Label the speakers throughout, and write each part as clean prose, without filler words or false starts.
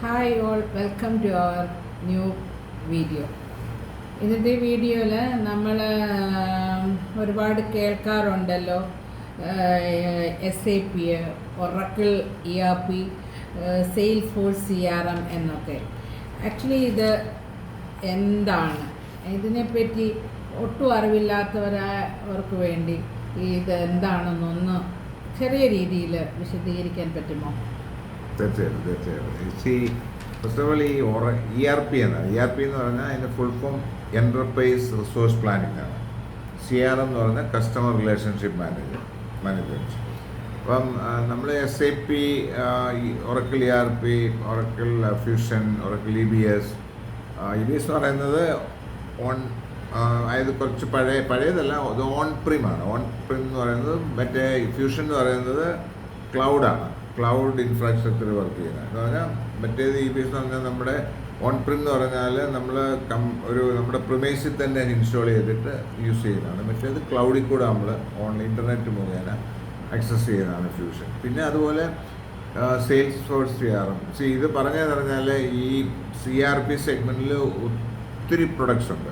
Speaker 1: Hi all, welcome to our new video. ഇന്നത്തെ വീഡിയോയിൽ നമ്മൾ ഒരുപാട് കേൾക്കാറുണ്ടല്ലോ, SAP, Oracle ERP, Salesforce CRM എന്നൊക്കെ. ആക്ച്വലി ഇത് എന്താണ്? ഇതിനെപ്പറ്റി ഒട്ടും അറിവില്ലാത്തവർക്ക് വേണ്ടി ഇത് എന്താണെന്നൊന്ന് ചെറിയ രീതിയിൽ വിശദീകരിക്കാൻ പറ്റുമോ?
Speaker 2: തീർച്ചയായിട്ടും. ഫസ്റ്റ് ഓഫ് ഓൾ ഈ ERP എന്നാണ്. ERP എന്ന് പറഞ്ഞാൽ അതിൻ്റെ full form enterprise resource planning ആണ്. CRM എന്ന് പറഞ്ഞാൽ കസ്റ്റമർ റിലേഷൻഷിപ്പ് മാനേജ്മെൻറ്റ്. അപ്പം നമ്മൾ SAP, Oracle ERP, oracle fusion, oracle EBS എന്ന് പറയുന്നത് അതായത് കുറച്ച് പഴയതല്ല, അത് ഓൺ പ്രിമാണ്. ഓൺ പ്രിം എന്ന് പറയുന്നത്, മറ്റേ ഫ്യൂഷൻ എന്ന് പറയുന്നത് ക്ലൗഡാണ്. ക്ലൗഡ് ഇൻഫ്രാസ്ട്രക്ചർ വർക്ക് ചെയ്യുന്നത് എന്ന് പറഞ്ഞാൽ, മറ്റേത് EBS എന്ന് പറഞ്ഞാൽ നമ്മുടെ ഓൺ പ്രിം എന്ന് പറഞ്ഞാൽ നമ്മൾ നമ്മുടെ പ്രിമൈസിൽ തന്നെ ഇൻസ്റ്റാൾ ചെയ്തിട്ട് യൂസ് ചെയ്യുന്നതാണ്. മറ്റേത് ക്ലൗഡിൽ കൂടെ നമ്മൾ ഇൻ്റർനെറ്റ് മുഖേന ആക്സസ് ചെയ്യുന്നതാണ് ഫ്യൂഷൻ. പിന്നെ അതുപോലെ സെയിൽസ് ഫോഴ്സ് CRM. ഇത് പറഞ്ഞാൽ ഈ CRP സെഗ്മെൻറ്റിൽ ഒത്തിരി പ്രൊഡക്ട്സ് ഉണ്ട്.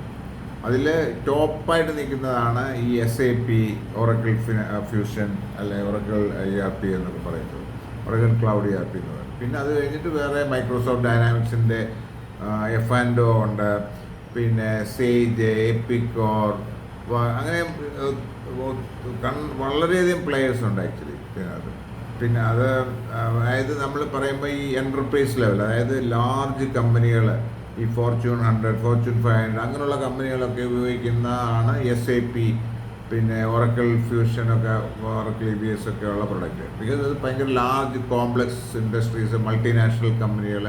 Speaker 2: അതിൽ ടോപ്പായിട്ട് നിൽക്കുന്നതാണ് ഈ SAP, ഒറക്കിൾ ഫ്യൂഷൻ, അല്ലെങ്കിൽ ഒറക്കിൾ ERP എന്നൊക്കെ പറയുന്നത്, ഒറക്കിൾ ക്ലൗഡ് ERP എന്ന് പറയുന്നത്. പിന്നെ അത് കഴിഞ്ഞിട്ട് വേറെ മൈക്രോസോഫ്റ്റ് ഡൈനാമിക്സിൻ്റെ F&O ഉണ്ട്, പിന്നെ സേജ്, എപ്പിക്കോർ, അങ്ങനെ വളരെയധികം പ്ലെയേഴ്സ് ഉണ്ട് ആക്ച്വലി. പിന്നെ അത് അതായത് നമ്മൾ പറയുമ്പോൾ ഈ എൻ്റർപ്രൈസ് ലെവൽ, അതായത് ലാർജ് കമ്പനികൾ, ഈ ഫോർച്യൂൺ 100, ഫോർച്യൂൺ 500 അങ്ങനെയുള്ള കമ്പനികളൊക്കെ ഉപയോഗിക്കുന്നതാണ് SAP, പിന്നെ ഒറക്കിൾ ഫ്യൂഷനൊക്കെ, ഒറക്കിൾ EBS ഒക്കെ ഉള്ള പ്രൊഡക്റ്റ്. ബിക്കോസ് അത് ഭയങ്കര ലാർജ് കോംപ്ലക്സ് ഇൻഡസ്ട്രീസ്, മൾട്ടിനാഷണൽ കമ്പനികൾ,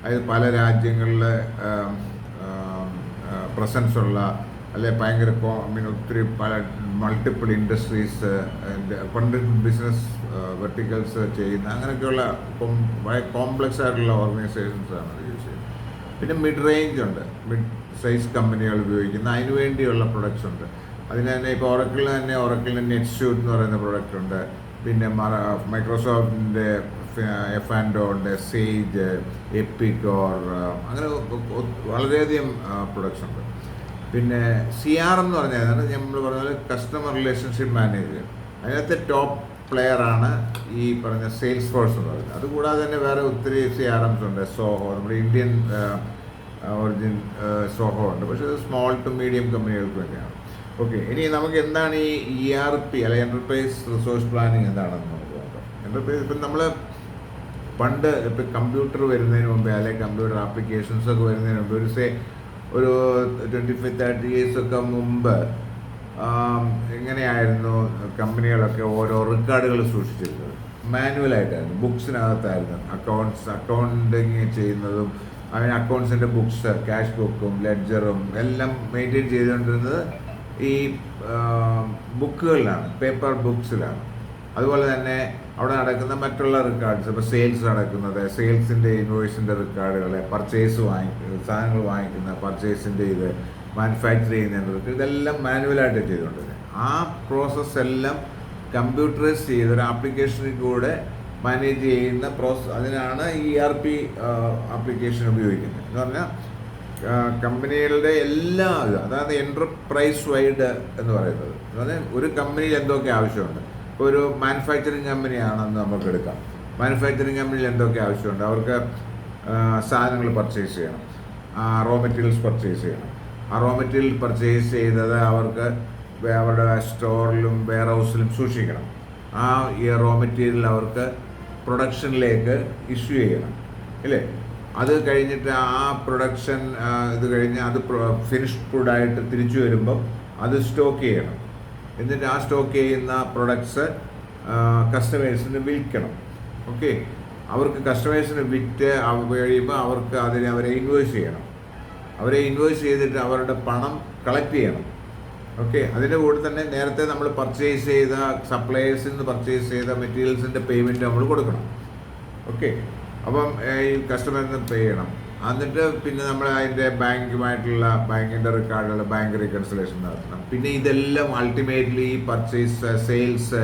Speaker 2: അതായത് പല രാജ്യങ്ങളിൽ പ്രസൻസ് ഉള്ള, അല്ലെ ഭയങ്കര ഒത്തിരി പല മൾട്ടിപ്പിൾ ഇൻഡസ്ട്രീസ്, ബിസിനസ് വെർട്ടിക്കൽസ് ചെയ്യുന്ന അങ്ങനെയൊക്കെയുള്ള കോംപ്ലക്സ് ആയിട്ടുള്ള ഓർഗനൈസേഷൻസാണ് അത് യൂസ് ചെയ്യുന്നത്. പിന്നെ മിഡ് റേഞ്ച് ഉണ്ട്, മിഡ് സൈസ് കമ്പനികൾ ഉപയോഗിക്കുന്ന അതിനു വേണ്ടിയുള്ള പ്രൊഡക്ട്സ് ഉണ്ട്. അതിന് തന്നെ ഇപ്പോൾ ഒറക്കിളിന് തന്നെ ഒറക്കിളിൻ്റെ നെറ്റ്സ്യൂട്ട് എന്ന് പറയുന്ന പ്രൊഡക്റ്റ് ഉണ്ട്. പിന്നെ മൈക്രോസോഫ്റ്റിൻ്റെ F&O ഉണ്ട്, സേജ്, എപ്പിക്കോർ, അങ്ങനെ വളരെയധികം പ്രൊഡക്ട്സ് ഉണ്ട്. പിന്നെ CRM എന്ന് പറഞ്ഞാൽ നമ്മൾ പറഞ്ഞാൽ കസ്റ്റമർ റിലേഷൻഷിപ്പ് മാനേജർ. അതിനകത്തെ ടോപ്പ് പ്ലെയറാണ് ഈ പറഞ്ഞ സെയിൽസ് ഫോഴ്സ് എന്ന് പറയുന്നത്. അതുകൂടാതെ തന്നെ വേറെ ഒത്തിരി CRMs ഉണ്ട്. സോഹോ, നമ്മുടെ ഇന്ത്യൻ ഒറിജിൻ സോഹോ ഉണ്ട്, പക്ഷേ ഇത് സ്മോൾ ടു മീഡിയം കമ്പനികൾക്ക് വേണ്ടിയാണ്. ഓക്കെ, ഇനി നമുക്ക് എന്താണ് ഈ ERP അല്ലെങ്കിൽ എൻ്റർപ്രൈസ് റിസോഴ്സ് പ്ലാനിങ് എന്താണെന്ന് നമുക്ക് നോക്കാം. എൻ്റർപ്രൈസ് ഇപ്പം നമ്മൾ പണ്ട് ഇപ്പം കമ്പ്യൂട്ടർ വരുന്നതിന് മുമ്പേ, അല്ലെങ്കിൽ കമ്പ്യൂട്ടർ ആപ്ലിക്കേഷൻസ് ഒക്കെ വരുന്നതിന് മുമ്പ്, ഒരു 25-30 ഇയേഴ്സൊക്കെ മുമ്പ് എങ്ങനെയായിരുന്നു കമ്പനികളൊക്കെ ഓരോ റെക്കോർഡുകൾ സൂക്ഷിച്ചിരുന്നത്? മാനുവലായിട്ടായിരുന്നു, ബുക്സിനകത്തായിരുന്നു അക്കൗണ്ടിങ് ചെയ്യുന്നതും. അതിന് അക്കൗണ്ട്സിൻ്റെ ബുക്സ്, ക്യാഷ് ബുക്കും ലെഡ്ജറും എല്ലാം മെയിൻറ്റെയിൻ ചെയ്തുകൊണ്ടിരുന്നത് ഈ ബുക്കുകളിലാണ്, പേപ്പർ ബുക്സിലാണ്. അതുപോലെ തന്നെ അവിടെ നടക്കുന്ന മറ്റുള്ള റെക്കോർഡ്സ്, ഇപ്പോൾ സെയിൽസ് നടക്കുന്നത്, സെയിൽസിൻ്റെ ഇൻവോയ്സിൻ്റെ റെക്കോർഡുകൾ, സാധനങ്ങൾ വാങ്ങിക്കുന്ന പർച്ചേസിൻ്റെ ഇത്, മാനുഫാക്ചർ ചെയ്യുന്നതിൻ്റെ ഇതെല്ലാം മാനുവലായിട്ട് ചെയ്തുകൊണ്ടിരുന്നത്. ആ പ്രോസസ്സ് എല്ലാം കമ്പ്യൂട്ടറൈസ് ചെയ്ത് ഒരു ആപ്ലിക്കേഷനിൽ കൂടെ മാനേജ് ചെയ്യുന്ന പ്രോസസ്സ്, അതിനാണ് ഈ ERP ആപ്ലിക്കേഷൻ ഉപയോഗിക്കുന്നത്. എന്ന് പറഞ്ഞാൽ കമ്പനികളുടെ എല്ലാ അതായത് എൻ്റർപ്രൈസ് വൈഡ് എന്ന് പറയുന്നത്. അതായത് ഒരു കമ്പനിയിൽ എന്തൊക്കെ ആവശ്യമുണ്ട്. ഇപ്പോൾ ഒരു മാനുഫാക്ചറിങ് കമ്പനിയാണെന്ന് നമുക്ക് എടുക്കാം. മാനുഫാക്ചറിങ് കമ്പനിയിൽ എന്തൊക്കെ ആവശ്യമുണ്ട്? അവർക്ക് സാധനങ്ങൾ പർച്ചേസ് ചെയ്യണം, റോ മെറ്റീരിയൽസ് പർച്ചേസ് ചെയ്യണം. ആ റോ മെറ്റീരിയൽ പർച്ചേസ് ചെയ്തത് അവർക്ക് അവരുടെ സ്റ്റോറിലും വെയർ ഹൗസിലും സൂക്ഷിക്കണം. ആ ഈ റോ മെറ്റീരിയൽ അവർക്ക് പ്രൊഡക്ഷനിലേക്ക് ഇഷ്യൂ ചെയ്യണം, ഇല്ലേ? അത് കഴിഞ്ഞിട്ട് ആ പ്രൊഡക്ഷൻ ഇത് കഴിഞ്ഞ് അത് ഫിനിഷ്ഡ് ഫുഡായിട്ട് തിരിച്ചു വരുമ്പം അത് സ്റ്റോക്ക് ചെയ്യണം. എന്നിട്ട് ആ സ്റ്റോക്ക് ചെയ്യുന്ന പ്രൊഡക്ട്സ് കസ്റ്റമേഴ്സിന് വിൽക്കണം. ഓക്കെ, അവർക്ക് കസ്റ്റമേഴ്സിന് വിറ്റ് കഴിയുമ്പോൾ അവർക്ക് അവരെ ഇൻവോയ്സ് ചെയ്യണം. അവരെ ഇൻവോയ്സ് ചെയ്തിട്ട് അവരുടെ പണം കളക്ട് ചെയ്യണം. ഓക്കെ, അതിൻ്റെ കൂടെ തന്നെ നേരത്തെ നമ്മൾ പർച്ചേസ് ചെയ്ത സപ്ലയേഴ്സിൽ നിന്ന് പർച്ചേസ് ചെയ്ത മെറ്റീരിയൽസിൻ്റെ പേയ്മെൻറ്റ് നമ്മൾ കൊടുക്കണം. ഓക്കെ, അപ്പം ഈ കസ്റ്റമറിന് പേ ചെയ്യണം. എന്നിട്ട് പിന്നെ നമ്മൾ അതിൻ്റെ ബാങ്കിൻ്റെ റെക്കോർഡുകൾ, ബാങ്ക് റീകൺസിലേഷൻ നടത്തണം. പിന്നെ ഇതെല്ലാം അൾട്ടിമേറ്റ്ലി പർച്ചേസ്, സെയിൽസ്,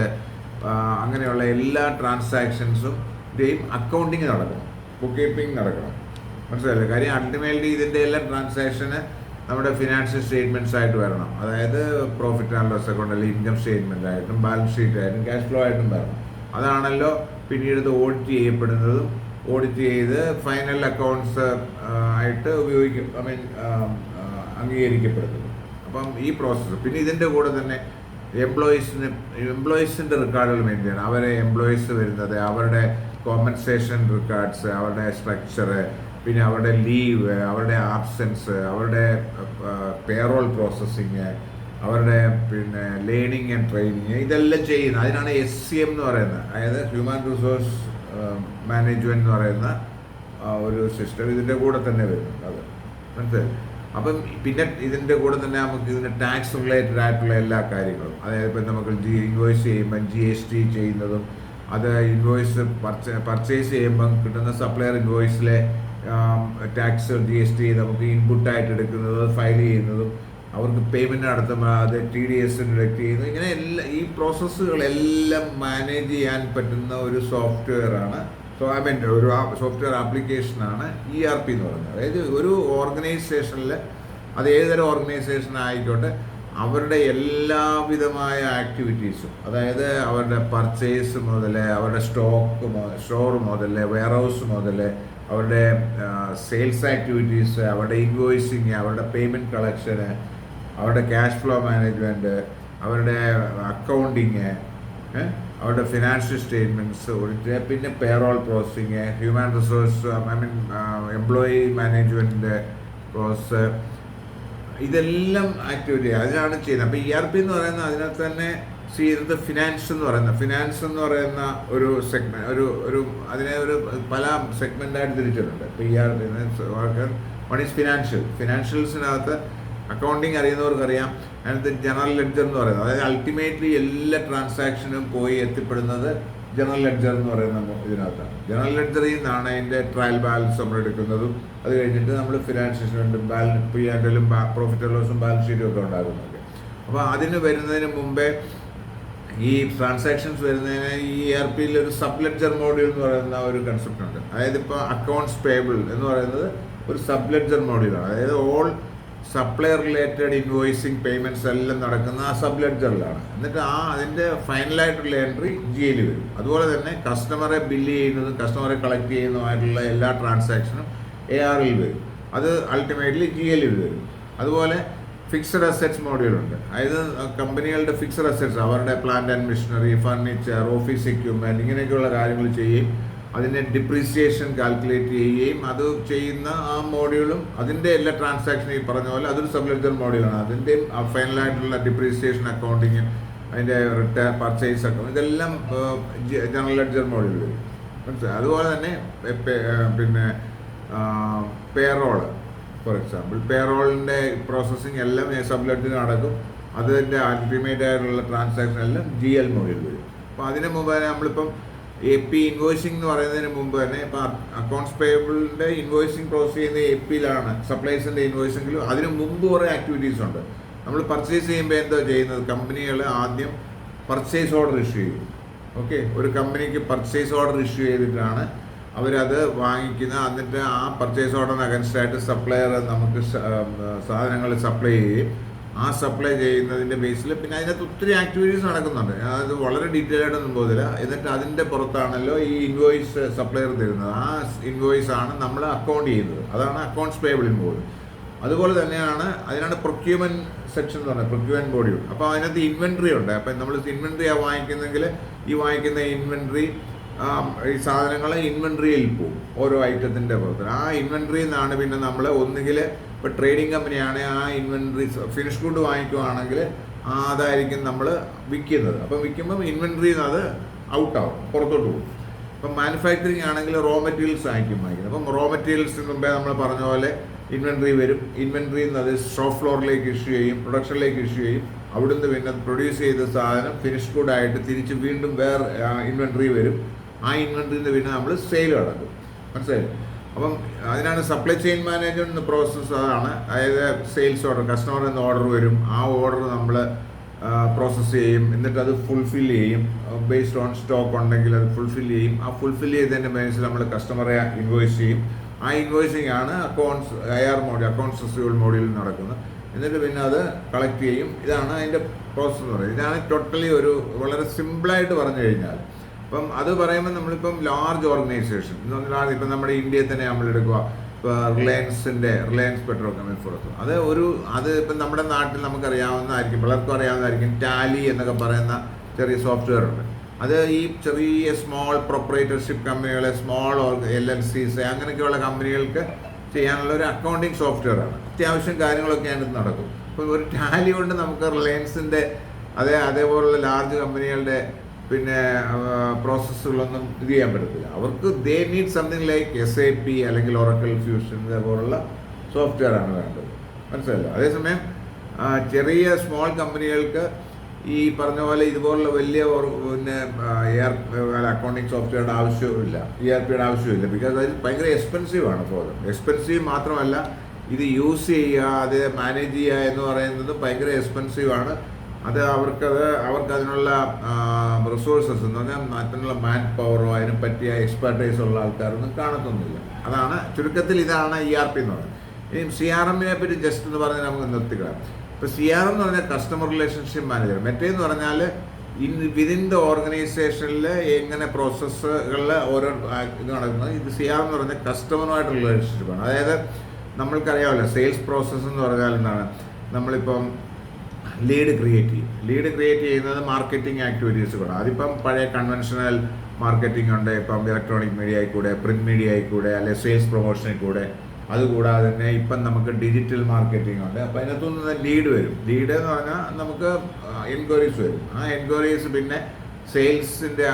Speaker 2: അങ്ങനെയുള്ള എല്ലാ ട്രാൻസാക്ഷൻസും അക്കൗണ്ടിങ് നടക്കണം. ബുക്ക് കീപ്പിംഗ് നടക്കണം. മനസ്സിലായില്ലേ? കാര്യം അൾട്ടിമേറ്റ്ലി ഇതിൻ്റെ എല്ലാം ട്രാൻസാക്ഷന് നമ്മുടെ ഫിനാൻഷ്യൽ സ്റ്റേറ്റ്മെൻറ്റ്സ് ആയിട്ട് വരണം. അതായത് പ്രോഫിറ്റ് ആൻഡ് ലോസ് അക്കൗണ്ട് അല്ലെങ്കിൽ ഇൻകം സ്റ്റേറ്റ്മെൻ്റ് ആയിട്ടും ബാലൻസ് ഷീറ്റ് ആയിട്ടും ക്യാഷ് ഫ്ലോ ആയിട്ടും വരണം. അതാണല്ലോ പിന്നീട് ഇത് ഓഡിറ്റ് ചെയ്യപ്പെടുന്നതും ഓഡിറ്റ് ചെയ്ത് ഫൈനൽ അക്കൗണ്ട്സ് ആയിട്ട് അംഗീകരിക്കപ്പെടുന്നത്. അപ്പം ഈ പ്രോസസ്സ് പിന്നെ ഇതിൻ്റെ കൂടെ തന്നെ എംപ്ലോയീസിൻ്റെ റെക്കോർഡുകൾ മെയിൻ ചെയ്യണം. അവരെ എംപ്ലോയീസ് വരുന്നത്, അവരുടെ കോമ്പൻസേഷൻ റെക്കോർഡ്സ്, അവരുടെ സ്ട്രക്ചറ്, പിന്നെ അവരുടെ ലീവ്, അവരുടെ ആബ്സെൻസ്, അവരുടെ പേറോൾ പ്രോസസ്സിങ്, അവരുടെ പിന്നെ ലേണിംഗ് ആൻഡ് ട്രെയിനിങ്, ഇതെല്ലാം ചെയ്യുന്നത്. അതിനാണ് SCM എന്ന് പറയുന്നത്, അതായത് ഹ്യൂമൻ റിസോഴ്സ് മാനേജ്മെൻറ്റ് എന്ന് പറയുന്ന ഒരു സിസ്റ്റം ഇതിൻ്റെ കൂടെ തന്നെ വരുന്നുണ്ട്. അത് മനസ്സിലായി. അപ്പം പിന്നെ ഇതിൻ്റെ കൂടെ തന്നെ നമുക്ക് ഇതിന് ടാക്സ് റിലേറ്റഡ് ആയിട്ടുള്ള എല്ലാ കാര്യങ്ങളും, അതായത് ഇപ്പം നമുക്ക് ഇൻവോയ്സ് ചെയ്യുമ്പം GST ചെയ്യുന്നതും, അത് ഇൻവോയ്സ് പർച്ചേസ് ചെയ്യുമ്പം കിട്ടുന്ന സപ്ലയർ ഇൻവോയ്സിലെ ടാക്സ് GST നമുക്ക് ഇൻപുട്ടായിട്ട് എടുക്കുന്നത്, ഫയൽ ചെയ്യുന്നതും, അവർക്ക് പേയ്മെൻറ്റ് നടത്തുമ്പോൾ അത് TDS ഡിഡക്ട് ചെയ്യുന്നത്, ഇങ്ങനെ ഈ പ്രോസസ്സുകളെല്ലാം മാനേജ് ചെയ്യാൻ പറ്റുന്ന ഒരു സോഫ്റ്റ്വെയറാണ്. ഒരു സോഫ്റ്റ്വെയർ ആപ്ലിക്കേഷനാണ് ERP എന്ന് പറയുന്നത്. അതായത് ഒരു ഓർഗനൈസേഷനിൽ, അത് ഏതൊരു ഓർഗനൈസേഷൻ ആയിക്കോട്ടെ, അവരുടെ എല്ലാവിധമായ ആക്ടിവിറ്റീസും, അതായത് അവരുടെ പർച്ചേസ് മുതൽ, അവരുടെ സ്റ്റോർ മുതൽ, വെയർഹൗസ് മുതൽ, അവരുടെ സെയിൽസ് ആക്ടിവിറ്റീസ്, അവരുടെ ഇൻവോയ്സിങ്, അവരുടെ പേയ്മെൻറ്റ് കളക്ഷന്, അവരുടെ ക്യാഷ് ഫ്ലോ മാനേജ്മെൻറ്റ്, അവരുടെ അക്കൗണ്ടിങ്, അവരുടെ ഫിനാൻഷ്യൽ സ്റ്റേറ്റ്മെൻറ്റ്സ് ഓഡിറ്റ്, പിന്നെ payroll processing, human resource employee മാനേജ്മെൻറ്റിൻ്റെ പ്രോസസ്സ്, ഇതെല്ലാം ആക്ടിവിറ്റി അതിനാണ് ചെയ്യുന്നത്. അപ്പോൾ ERP എന്ന് പറയുന്നത് അതിനകത്ത് തന്നെ ചെയ്യുന്നത് ഫിനാൻസ് എന്ന് പറയുന്ന ഒരു സെഗ്മെൻറ്റ്, ഒരു അതിനെ ഒരു പല സെഗ്മെൻ്റായിട്ട് തിരിച്ചിട്ടുണ്ട്. ഇപ്പോൾ ERP വൺ ഈസ് ഫിനാൻഷ്യൽസിനകത്ത് അക്കൗണ്ടിങ് അറിയുന്നവർക്കറിയാം. അതിനകത്ത് ജനറൽ ലെഡ്ജർ എന്ന് പറയുന്നത്, അതായത് അൾട്ടിമേറ്റ്ലി എല്ലാ ട്രാൻസാക്ഷനും പോയി എത്തിപ്പെടുന്നത് ജനറൽ ലെഡ്ജർ എന്ന് പറയുന്ന ഇതിനകത്താണ്. ജനറൽ ലെഡ്ജറിൽ നിന്നാണ് അതിൻ്റെ ട്രയൽ ബാലൻസ് നമ്മൾ എടുക്കുന്നതും, അത് കഴിഞ്ഞിട്ട് നമ്മൾ ഫിനാൻഷ്യൽ P&L, പ്രോഫിറ്റ് ആൻഡ് ലോസും ബാലൻസ് ഷീറ്റും ഒക്കെ ഉണ്ടാകുന്നത്. അപ്പോൾ അതിന് വരുന്നതിന് മുമ്പേ ഈ ട്രാൻസാക്ഷൻസ് വരുന്നതിന് ഈ ERPയിൽ ഒരു സബ് ലെഡ്ജർ മോഡ്യൂൾ എന്ന് പറയുന്ന ഒരു കൺസെപ്റ്റ് ഉണ്ട്. അതായത് ഇപ്പോൾ അക്കൗണ്ട്സ് പേബിൾ എന്ന് പറയുന്നത് ഒരു സബ് ലെഡ്ജർ മോഡ്യൂളാണ്. അതായത് all supplier related invoicing payments എല്ലാം നടക്കുന്ന ആ സബ് ലെഡ്ജറിലാണ്. എന്നിട്ട് അതിൻ്റെ ഫൈനലായിട്ടുള്ള എൻട്രി GL വരും. അതുപോലെ തന്നെ കസ്റ്റമറെ ബില്ല് ചെയ്യുന്നതും കസ്റ്റമറെ കളക്ട് ചെയ്യുന്നതുമായിട്ടുള്ള എല്ലാ ട്രാൻസാക്ഷനും ARൽ വരും. അത് അൾട്ടിമേറ്റ്ലി GL വരും. അതുപോലെ ഫിക്സഡ് അസറ്റ്സ് മോഡ്യൂളുണ്ട്. അതായത് കമ്പനികളുടെ ഫിക്സഡ് അസറ്റ്സ്, അവരുടെ plant and machinery, furniture, office equipment, ഇങ്ങനെയൊക്കെയുള്ള കാര്യങ്ങൾ ചെയ്യുകയും അതിൻ്റെ ഡിപ്രീസിയേഷൻ കാൽക്കുലേറ്റ് ചെയ്യുകയും അത് ചെയ്യുന്ന ആ മോഡ്യൂളും അതിൻ്റെ എല്ലാ ട്രാൻസാക്ഷനും ഈ പറഞ്ഞ പോലെ അതൊരു സബ് ലെഡ്ജർ മോഡ്യൂളാണ്. അതിൻ്റെയും ഫൈനലായിട്ടുള്ള ഡിപ്രീസിയേഷൻ അക്കൗണ്ടിങ്, അതിൻ്റെ റിട്ടേൺ, പർച്ചേസ് അക്കൗണ്ട്, ഇതെല്ലാം ജനറൽ ലെഡ്ജർ മോഡ്യൂൾ വരും. മനസ്സിലായി. അതുപോലെ തന്നെ പിന്നെ പേറോള്, ഫോർ എക്സാമ്പിൾ പേറോളിൻ്റെ പ്രോസസ്സിങ് എല്ലാം സബ് ലെഡ്ജർ നടക്കും. അതിൻ്റെ അൾട്ടിമേറ്റ് ആയിട്ടുള്ള ട്രാൻസാക്ഷൻ എല്ലാം GL മോഡ്യൂൾ വരും. അപ്പോൾ അതിന് മുമ്പ് തന്നെ നമ്മളിപ്പം AP ഇൻവോയ്സിംഗ് എന്ന് പറയുന്നതിന് മുമ്പ് തന്നെ ഇപ്പോൾ അക്കൗണ്ട്സ് പേബിളിൻ്റെ ഇൻവോയ്സിംഗ് പ്രോസസ് ചെയ്യുന്ന APയിലാണ്, സപ്ലൈസിൻ്റെ ഇൻവോയ്സിംഗിലും അതിന് മുമ്പ് കുറേ ആക്ടിവിറ്റീസ് ഉണ്ട്. നമ്മൾ പർച്ചേസ് ചെയ്യുമ്പോൾ എന്താ ചെയ്യുന്നത്, കമ്പനികൾ ആദ്യം പർച്ചേസ് ഓർഡർ ഇഷ്യൂ ചെയ്യും. ഓക്കെ, ഒരു കമ്പനിക്ക് പർച്ചേസ് ഓർഡർ ഇഷ്യൂ ചെയ്തിട്ടാണ് അവരത് വാങ്ങിക്കുന്നത്. എന്നിട്ട് ആ പർച്ചേസ് ഓർഡറിന് അഗൻസ്റ്റായിട്ട് സപ്ലയർ നമുക്ക് സാധനങ്ങൾ സപ്ലൈ ചെയ്യും. ആ സപ്ലൈ ചെയ്യുന്നതിൻ്റെ ബേസിൽ പിന്നെ അതിനകത്ത് ഒത്തിരി ആക്ടിവിറ്റീസ് നടക്കുന്നുണ്ട്. അത് വളരെ ഡീറ്റെയിൽ ആയിട്ടൊന്നും പോകുന്നില്ല. എന്നിട്ട് അതിൻ്റെ പുറത്താണല്ലോ ഈ ഇൻവോയ്സ് സപ്ലയർ തരുന്നത്. ആ ഇൻവോയ്സ് ആണ് നമ്മൾ അക്കൗണ്ട് ചെയ്യുന്നത്. അതാണ് അക്കൗണ്ട്സ് പേബിൾ ഇൻവോയ്സ്. അതുപോലെ തന്നെയാണ് അതിനാണ് പ്രൊക്യൂർമെൻറ്റ് സെക്ഷൻ എന്ന് പറയുന്നത്, പ്രൊക്യൂർമെൻറ്റ് മോഡ്യൂൾ. അപ്പോൾ അതിനകത്ത് ഇൻവെൻട്രി ഉണ്ട്. അപ്പം നമ്മൾ ഇൻവെൻട്രിയാണ് വാങ്ങിക്കുന്നെങ്കിൽ ഈ വാങ്ങിക്കുന്ന ഇൻവെൻട്രി, ഈ സാധനങ്ങൾ ഇൻവെൻട്രിയിൽ പോകും ഓരോ ഐറ്റത്തിൻ്റെ പുറത്ത്. ആ ഇൻവെൻട്രിയിൽ നിന്നാണ് പിന്നെ നമ്മൾ ഒന്നുകിൽ ഇപ്പോൾ ട്രേഡിംഗ് കമ്പനിയാണ് ആ ഇൻവെൻട്രി ഫിനിഷ് ഗുഡ് വാങ്ങിക്കുവാണെങ്കിൽ അതായിരിക്കും നമ്മൾ വിൽക്കുന്നത്. അപ്പം വിൽക്കുമ്പം ഇൻവെൻട്രിയിൽ നിന്ന് അത് ഔട്ടാവും, പുറത്തോട്ട് പോകും. ഇപ്പം മാനുഫാക്ചറിങ് ആണെങ്കിൽ റോ മെറ്റീരിയൽസ് ആയിരിക്കും വാങ്ങിക്കുന്നത്. അപ്പം റോ മെറ്റീരിയൽസിന് മുമ്പേ നമ്മൾ പറഞ്ഞ പോലെ ഇൻവെൻട്രി വരും. ഇൻവെൻട്രിയിൽ നിന്ന് അത് ഷോപ്പ് ഫ്ലോറിലേക്ക് ഇഷ്യൂ ചെയ്യും, പ്രൊഡക്ഷനിലേക്ക് ഇഷ്യൂ ചെയ്യും. അവിടുന്ന് പിന്നെ പ്രൊഡ്യൂസ് ചെയ്ത സാധനം ഫിനിഷ് ഗുഡായിട്ട് തിരിച്ച് വീണ്ടും വേറെ ഇൻവെൻട്രി വരും. ആ ഇൻവെൻട്രിയിൽ നിന്ന് പിന്നെ നമ്മൾ സെയിൽ നടക്കും. മനസ്സിലായി. അപ്പം അതിനാണ് സപ്ലൈ ചെയിൻ മാനേജ്മെൻറ്റ് പ്രോസസ്സ്. അതാണ്, അതായത് സെയിൽസ് ഓർഡർ, കസ്റ്റമറിൽ നിന്ന് ഓർഡർ വരും. ആ ഓർഡർ നമ്മൾ പ്രോസസ്സ് ചെയ്യും, എന്നിട്ട് അത് ഫുൾഫിൽ ചെയ്യും. ബേസ്ഡ് ഓൺ സ്റ്റോക്ക് ഉണ്ടെങ്കിൽ അത് ഫുൾഫിൽ ചെയ്യും. ആ ഫുൾഫിൽ ചെയ്തതിൻ്റെ ബേസിൽ നമ്മൾ കസ്റ്റമറെ ഇൻവോയ്സ് ചെയ്യും. ആ ഇൻവോയ്സിങ് ആണ് accounts IR module, accounts receivable മോഡ്യൂളിൽ നടക്കുന്നത്. എന്നിട്ട് പിന്നെ അത് കളക്ട് ചെയ്യും. ഇതാണ് അതിൻ്റെ പ്രോസസ്സ് എന്ന് പറയുന്നത്. ഇതാണ് ടോട്ടലി ഒരു വളരെ സിമ്പിളായിട്ട് പറഞ്ഞു കഴിഞ്ഞാൽ. അപ്പം അത് പറയുമ്പോൾ നമ്മളിപ്പം ലാർജ് ഓർഗനൈസേഷൻ എന്ന് പറഞ്ഞാൽ ഇപ്പം നമ്മുടെ ഇന്ത്യയിൽ തന്നെ നമ്മൾ എടുക്കുക, ഇപ്പോൾ റിലയൻസ് പെട്രോ കെമിക്കൽ ഫോറത്ത്, അത് ഇപ്പം നമ്മുടെ നാട്ടിൽ നമുക്കറിയാവുന്നതായിരിക്കും, പലർക്കും അറിയാവുന്നതായിരിക്കും. ടാലി എന്നൊക്കെ പറയുന്ന ചെറിയ സോഫ്റ്റ്വെയർ ഉണ്ട്. അത് ഈ ചെറിയ സ്മോൾ പ്രൊപ്പറേറ്റർഷിപ്പ് കമ്പനികളെ, സ്മോൾ LLCs അങ്ങനെയൊക്കെയുള്ള കമ്പനികൾക്ക് ചെയ്യാനുള്ള ഒരു അക്കൗണ്ടിങ് സോഫ്റ്റ്വെയർ ആണ്. അത്യാവശ്യം കാര്യങ്ങളൊക്കെ അതിനകത്ത് നടക്കും. ഇപ്പോൾ ഒരു ടാലി കൊണ്ട് നമുക്ക് റിലയൻസിൻ്റെ അതേപോലുള്ള ലാർജ് കമ്പനികളുടെ പിന്നെ പ്രോസസ്സുകളൊന്നും ഇത് ചെയ്യാൻ പറ്റത്തില്ല. അവർക്ക് they need something like SAP അല്ലെങ്കിൽ ഒറാക്കിൾ ഫ്യൂഷൻ ഇതേപോലുള്ള സോഫ്റ്റ്വെയർ ആണ് വേണ്ടത്. മനസ്സിലല്ലോ. അതേസമയം ചെറിയ സ്മോൾ കമ്പനികൾക്ക് ഈ പറഞ്ഞ പോലെ ഇതുപോലുള്ള വലിയ പിന്നെ അക്കൗണ്ടിങ് സോഫ്റ്റ്വെയറുടെ ആവശ്യമില്ല, ERPയുടെ ആവശ്യമില്ല. ബിക്കോസ് അത് ഭയങ്കര എക്സ്പെൻസീവ് ആണ്. ഫോർ എക്സ്പെൻസീവ് മാത്രമല്ല, ഇത് യൂസ് ചെയ്യുക, അത് മാനേജ് ചെയ്യുക എന്ന് പറയുന്നത് ഭയങ്കര എക്സ്പെൻസീവ് ആണ്. അവർക്ക് അതിനുള്ള റിസോഴ്സസ് എന്ന് പറഞ്ഞാൽ അതിനുള്ള മാൻ പവറോ അതിനെ പറ്റിയ എക്സ്പെർട്ടൈസ് ഉള്ള ആൾക്കാരൊന്നും കാണത്തൊന്നുമില്ല. അതാണ് ചുരുക്കത്തിൽ ഇതാണ് ERP എന്ന് പറയുന്നത്. ഇനി CRMനെ പറ്റി ജസ്റ്റ് എന്ന് പറഞ്ഞാൽ നമുക്ക് നിർത്തിക്കളാം. ഇപ്പോൾ CRM എന്ന് പറഞ്ഞാൽ കസ്റ്റമർ റിലേഷൻഷിപ്പ് മാനേജർ. മറ്റേന്ന് പറഞ്ഞാൽ വിതിൻ ദ ഓർഗനൈസേഷനിൽ എങ്ങനെ പ്രോസസ്സുകളിൽ ഓരോ ഇത് നടക്കുന്നത്. ഇത് CRM എന്ന് പറഞ്ഞാൽ കസ്റ്റമറുമായിട്ടുള്ള റിലേഷൻഷിപ്പാണ്. അതായത് നമ്മൾക്കറിയാമല്ലോ, സെയിൽസ് പ്രോസസ്സ് എന്ന് പറഞ്ഞാൽ എന്താണ്, നമ്മളിപ്പം ലീഡ് ക്രിയേറ്റ് ചെയ്യുന്നത് മാർക്കറ്റിംഗ് ആക്ടിവിറ്റീസ് കൂടെ. അതിപ്പം പഴയ കൺവെൻഷണൽ മാർക്കറ്റിംഗ് ഉണ്ട്, ഇപ്പം ഇലക്ട്രോണിക് മീഡിയ ആയിക്കൂടെ, പ്രിന്റ് മീഡിയ ആയിക്കൂടെ, അല്ലെങ്കിൽ സെയിൽസ് പ്രൊമോഷനിൽ കൂടെ. അതുകൂടാതെ തന്നെ ഇപ്പം നമുക്ക് ഡിജിറ്റൽ മാർക്കറ്റിംഗ് ഉണ്ട്. അപ്പം അതിനകത്തുനിന്ന് ലീഡ് വരും. ലീഡ് എന്ന് പറഞ്ഞാൽ നമുക്ക് എൻക്വയറീസ് വരും. ആ എൻക്വയറീസ് പിന്നെ സെയിൽസിൻ്റെ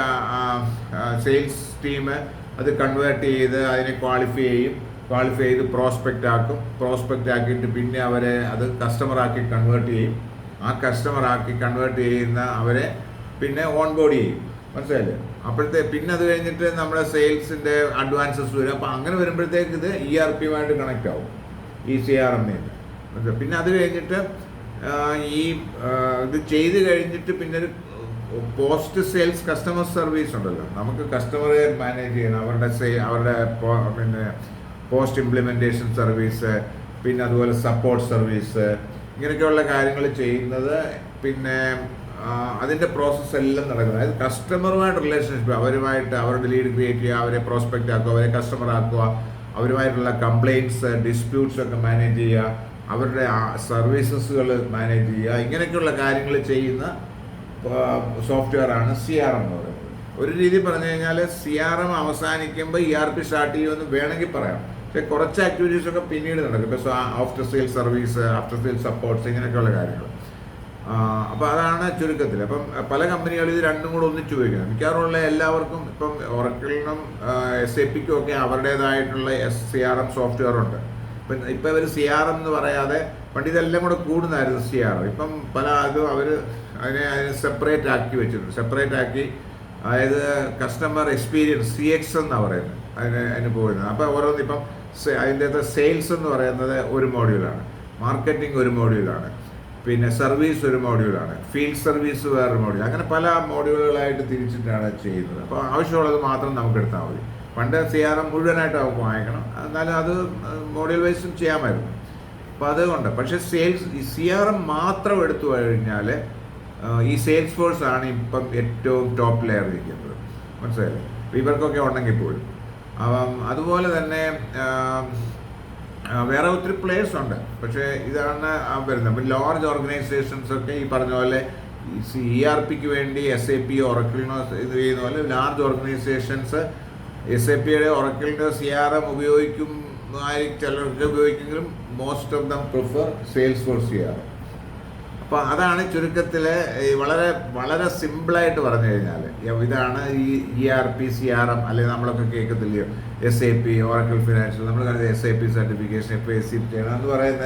Speaker 2: സെയിൽസ് ടീം അത് കൺവേർട്ട് ചെയ്ത് അതിനെ ക്വാളിഫൈ ചെയ്ത് പ്രോസ്പെക്റ്റ് ആക്കിയിട്ട് പിന്നെ അവരെ അത് കസ്റ്റമറാക്കി കൺവേർട്ട് ചെയ്യും. ആ കസ്റ്റമറാക്കി കൺവേർട്ട് ചെയ്യുന്ന അവരെ പിന്നെ ഓൺ ബോർഡ് ചെയ്യും. മനസ്സിലായില്ലേ? പിന്നെ അത് കഴിഞ്ഞിട്ട് നമ്മുടെ സെയിൽസിൻ്റെ അഡ്വാൻസസ് വരും. അപ്പോൾ അങ്ങനെ വരുമ്പോഴത്തേക്ക് ഇത് ERPയുമായിട്ട് കണക്റ്റ് ആവും, ഈ CRM. പിന്നെ അത് കഴിഞ്ഞിട്ട് ഇത് ചെയ്ത് കഴിഞ്ഞിട്ട് പിന്നെ ഒരു പോസ്റ്റ് സെയിൽസ് കസ്റ്റമർ സർവീസ് ഉണ്ടല്ലോ. നമുക്ക് കസ്റ്റമറെ മാനേജ് ചെയ്യണം, അവരുടെ പിന്നെ പോസ്റ്റ് ഇംപ്ലിമെൻറ്റേഷൻ സർവീസ്, പിന്നെ അതുപോലെ സപ്പോർട്ട് സർവീസ്, ഇങ്ങനെയൊക്കെയുള്ള കാര്യങ്ങൾ ചെയ്യുന്നത്. പിന്നെ അതിൻ്റെ പ്രോസസ്സ് എല്ലാം നടക്കുന്നത്. അതായത് കസ്റ്റമറുമായിട്ട് റിലേഷൻഷിപ്പ്, അവരുടെ ലീഡ് ക്രിയേറ്റ് ചെയ്യുക, അവരെ പ്രോസ്പെക്റ്റ് ആക്കുക, അവരെ കസ്റ്റമർ ആക്കുക, അവരുമായിട്ടുള്ള കംപ്ലയിൻറ്റ്സ്, ഡിസ്പ്യൂട്ട്സ് ഒക്കെ മാനേജ് ചെയ്യുക, അവരുടെ സർവീസസുകൾ മാനേജ് ചെയ്യുക, ഇങ്ങനെയൊക്കെയുള്ള കാര്യങ്ങൾ ചെയ്യുന്ന സോഫ്റ്റ്വെയർ ആണ് CRM എന്ന് പറയുന്നത്. ഒരു രീതി പറഞ്ഞു കഴിഞ്ഞാൽ CRM അവസാനിക്കുമ്പോൾ ERP സ്റ്റാർട്ട് ചെയ്യുമെന്ന് വേണമെങ്കിൽ പറയാം. പക്ഷേ കുറച്ച് ആക്ടിവിറ്റീസൊക്കെ പിന്നീട് നടക്കും. ഇപ്പോൾ after sale service, after sale supports, ഇങ്ങനെയൊക്കെയുള്ള കാര്യങ്ങൾ. അപ്പോൾ അതാണ് ചുരുക്കത്തിൽ. അപ്പം പല കമ്പനികളും ഇത് രണ്ടും കൂടെ ഒന്നിച്ച് ഉപയോഗിക്കുന്നത്. മിക്കവാറുള്ള എല്ലാവർക്കും ഇപ്പം ഒറാക്കിളിനും SAPക്കും ഒക്കെ അവരുടേതായിട്ടുള്ള CRM സോഫ്റ്റ്വെയർ ഉണ്ട്. ഇപ്പം ഇവർ CRM എന്ന് പറയാതെ പണ്ട് ഇതെല്ലാം കൂടെ കൂടുന്നതായിരുന്നു CRM. ഇപ്പം പല അതും അതിനെ സെപ്പറേറ്റ് ആക്കി വെച്ചിട്ടുണ്ട്. സെപ്പറേറ്റ് ആക്കി, അതായത് കസ്റ്റമർ എക്സ്പീരിയൻസ് CX എന്നാണ് പറയുന്നത് അതിന് പോകുന്നത്. അപ്പോൾ ഓരോന്ന് ഇപ്പം അതിൻ്റെ സെയിൽസ് എന്ന് പറയുന്നത് ഒരു മോഡ്യൂളാണ്, മാർക്കറ്റിംഗ് ഒരു മോഡ്യൂളാണ്, പിന്നെ സർവീസ് ഒരു മോഡ്യൂളാണ്, ഫീൽഡ് സർവീസ് വേറൊരു മോഡ്യൂൾ. അങ്ങനെ പല മോഡ്യൂളുകളായിട്ട് തിരിച്ചിട്ടാണ് ചെയ്യുന്നത്. അപ്പോൾ ആവശ്യമുള്ളത് മാത്രം നമുക്ക് എടുത്താൽ മതി. പണ്ട് CRM മുഴുവനായിട്ട് നമുക്ക് വാങ്ങിക്കണം, എന്നാലും അത് മോഡ്യൂൾ വൈസും ചെയ്യാമായിരുന്നു. അപ്പോൾ അതുകൊണ്ട് പക്ഷേ CRM മാത്രം എടുത്തു കഴിഞ്ഞാൽ ഈ സെയിൽസ് ഫോഴ്സ് ആണ് ഇപ്പം ഏറ്റവും ടോപ്പ് ലെയർ ഇരിക്കുന്നത്. മനസ്സിലായില്ലേ? ഇവർക്കൊക്കെ ഉണ്ടെങ്കിൽ പോലും. അതുപോലെ തന്നെ വേറെ ഒത്തിരി പ്ലേയേഴ്സ് ഉണ്ട്. പക്ഷേ ഇതാണ് വരുന്നത്. അപ്പം ലാർജ് ഓർഗനൈസേഷൻസ് ഒക്കെ ഈ പറഞ്ഞ പോലെ ERPക്ക് വേണ്ടി SAP, ഒറാക്കിളിനോ ഇത് ചെയ്യുന്ന പോലെ ലാർജ് ഓർഗനൈസേഷൻസ് SAPയുടെ ഒറാക്കിളിൻ്റെ CRM ചിലർക്ക് ഉപയോഗിക്കുമെങ്കിലും most of them prefer Salesforce CRM. അപ്പോൾ അതാണ് ചുരുക്കത്തിൽ വളരെ വളരെ സിമ്പിളായിട്ട് പറഞ്ഞു കഴിഞ്ഞാൽ ഇതാണ് ഈ ERP, CRM, അല്ലെങ്കിൽ നമ്മളൊക്കെ കേൾക്കത്തില്ലയോ SAP, ഒറാക്കിൾ ഫിനാൻഷ്യൽ, നമ്മൾ കണ്ടത് SAP സർട്ടിഫിക്കേഷൻ, FACP ചെയ്യണം എന്ന് പറയുന്ന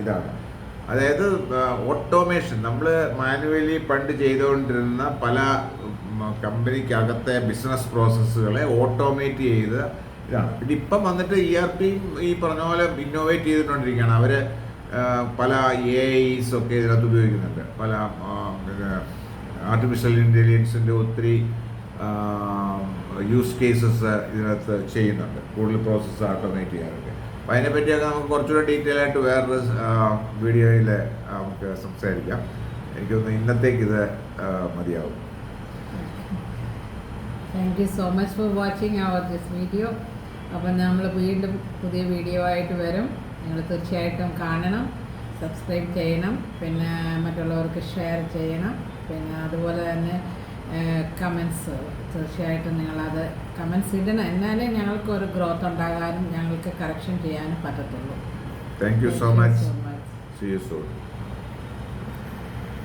Speaker 2: ഇതാണ്. അതായത് ഓട്ടോമേഷൻ, നമ്മൾ മാനുവലി പണ്ട് ചെയ്തുകൊണ്ടിരുന്ന പല കമ്പനിക്കകത്തെ ബിസിനസ് പ്രോസസ്സുകളെ ഓട്ടോമേറ്റ് ചെയ്ത് ഇതാണ്. പിന്നെ ഇപ്പം വന്നിട്ട് ERP ഈ പറഞ്ഞ പോലെ ഇന്നോവേറ്റ് ചെയ്തുകൊണ്ടിരിക്കുകയാണ്. അവർ പല AIs ഒക്കെ ഇതിനകത്ത് ഉപയോഗിക്കുന്നുണ്ട്. പല ആർട്ടിഫിഷ്യൽ ഇൻ്റലിജൻസിൻ്റെ ഒത്തിരി യൂസ് കേസസ് ഇതിനകത്ത് ചെയ്യുന്നുണ്ട്, കൂടുതൽ പ്രോസസ്സ് ഓട്ടോമേറ്റ് ചെയ്യാനൊക്കെ. അപ്പോൾ അതിനെപ്പറ്റിയൊക്കെ നമുക്ക് കുറച്ചുകൂടെ ഡീറ്റെയിൽ ആയിട്ട് വേറൊരു വീഡിയോയിൽ നമുക്ക് സംസാരിക്കാം. എനിക്കൊന്ന് ഇന്നത്തേക്ക് ഇത് മതിയാവും.
Speaker 1: Thank you so much for watching this video. അപ്പം നമ്മൾ വീണ്ടും പുതിയ വീഡിയോ ആയിട്ട് വരും. നിങ്ങൾ തീർച്ചയായിട്ടും കാണണം, സബ്സ്ക്രൈബ് ചെയ്യണം, പിന്നെ മറ്റുള്ളവർക്ക് ഷെയർ ചെയ്യണം. പിന്നെ അതുപോലെ തന്നെ കമൻസ് തീർച്ചയായിട്ടും നിങ്ങളത് കമൻസ് ഇടണം. എന്നാലേ ഞങ്ങൾക്ക് ഒരു ഗ്രോത്ത് ഉണ്ടാകാനും ഞങ്ങൾക്ക് കറക്ഷൻ ചെയ്യാനും പറ്റത്തുള്ളൂ.
Speaker 2: Thank you so much. See you soon.